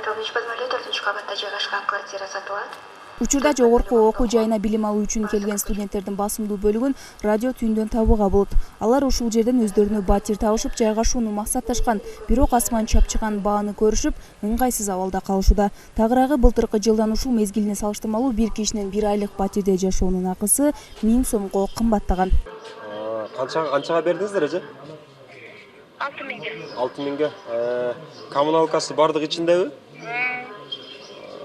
Тобич бөлмөлүү 4-кабатта жайгашкан квартира сатылат. Учурда жогорку окуу жайына билим алуу үчүн келген студенттердин басымдуу бөлүгүн радио түйүндөн табууга болот. Алар ушул жерден өздөрүнө батир табышып жайгашууну максатташкан, бирок асман чапчыган бааны көрүшүп, ыңгайсыз абалда калышууда. Тагыраагы былтыркы жылдан ушул мезгилине салыштырмалуу бир кишинин бир айлык батирде жашоонун акысы 1000 сомго кымбаттаган. Канчага бердиңиздер эже? 6000. 6000ге. Коммуналкасы бардык ичиндеби?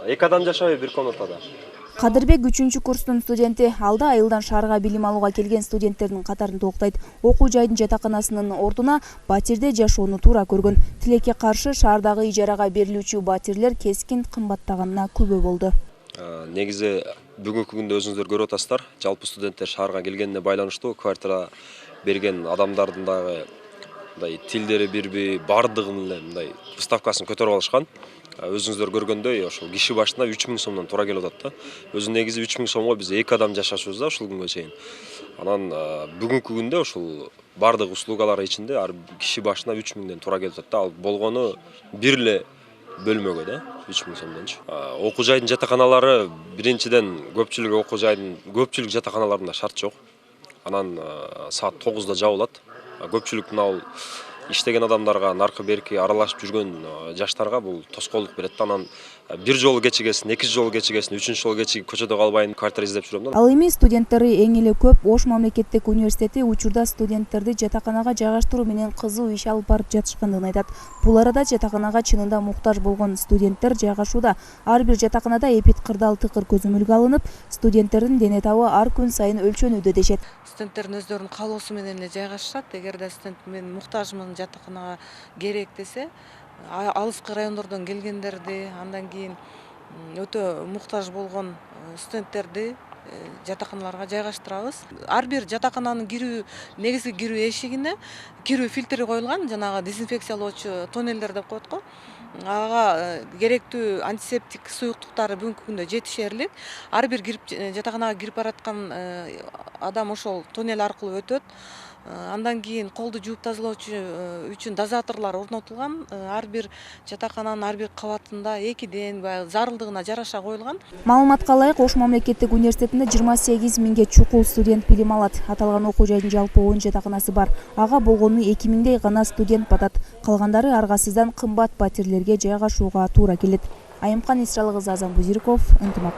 2 адам жашабайбы бир комнатада? Кадырбек 3 курстун студенти алда айылдан шаарга билим алууга келген студенттердин катарын толуктайт. Окуу жайдын жатаканасынын ордуна батирде жашоону туура көргөн. Тилекке каршы шаардагы ижарага берилүүчү батирлер кескин кымбаттаганына күбө болду. Негизи бүгүнкү күндө өзүңүздөр көрүп атасыздар, жалпы студенттер шаарга келгенине байланыштуу квартира берген адамдардын дагы мындай тилдери бирби, бардыгын эле мындай ставкасын көтөрүп алышкан. Өзүңүздөр көргөндөй, ошол киши башына 3000 сомдон туура келип атат да. Өзү негизи 3000 сомго биз 2 адам жашашыбыз да ушул күнгө чейин. Анан бүгүнкү күндө ушул бардык услугалар ичинде ар киши башына 3000ден туура келип атат да. Ал болгону бир эле бөлмөгө да 3000 сомдончу. Окуу жайдын жатаканалары биринчиден көпчүлүк жатаканаларында шарт жок. Анан саат 9да жабылат. Көпчүлүк мынау иштеген адамдарга, наркы берки аралашып жүргөн жаштарга бул тоскоолдук берет. Анан бир жолу кечигесин, 2 жолу кечигесин, 3 жолу кечигип көчөдө калбайын, квартира издеп жүрөм да. Ал эми студенттери эң эле көп Ош мамлекеттик университети учурда студенттерди жатаканага жайгаштыруу менен кызуу иш алып барып жатышкандыгын айтат. Бул арада жатаканага чынында муктаж болгон студенттер жайгашууда. Ар бир жатаканада эпид кырдаал тыкыр көзөмөлгө алынып, студенттердин дене табы ар күн сайын өлчөнүүдө дешет. Студенттердин өздөрүнүн каалоосу менен эле жайгашышат. Эгерде студент мен муктажмын жатаканага керек десе, алыскы райондордон келгендерди, андан кийин өтө муктаж болгон студенттерди жатаканаларга жайгаштырабыз. Ар бир жатакананын негизги кирүү эшигине кирүү фильтри коюлган, жанагы дезинфекциялоочу тоннелдер деп коет го. Ага керектүү антисептик суюктуктары бүгүнкү күндө жетишерлик. Ар бир жатаканага кирип бараткан адам ошол тоннел аркылуу өтөт. Андан кийин колду жууп тазалоочу үчүн дозаторлор орнотулган. Ар бир жатакананын ар бир кабатында 2ден баягы зарылдыгына жараша коюлган. Маалыматка ылайык, Ош мамлекеттик университетинде 28 миңге чукул студент билим алат. Аталган окуу жайдын жалпы 10 жатаканасы бар. Ага болгону 2000дей гана студент батат. Калгандары аргасыздан кымбат батирлерге жайгашууга туура келет. Айымкан Исралык кызы Азам Бузирков, Ынтымак.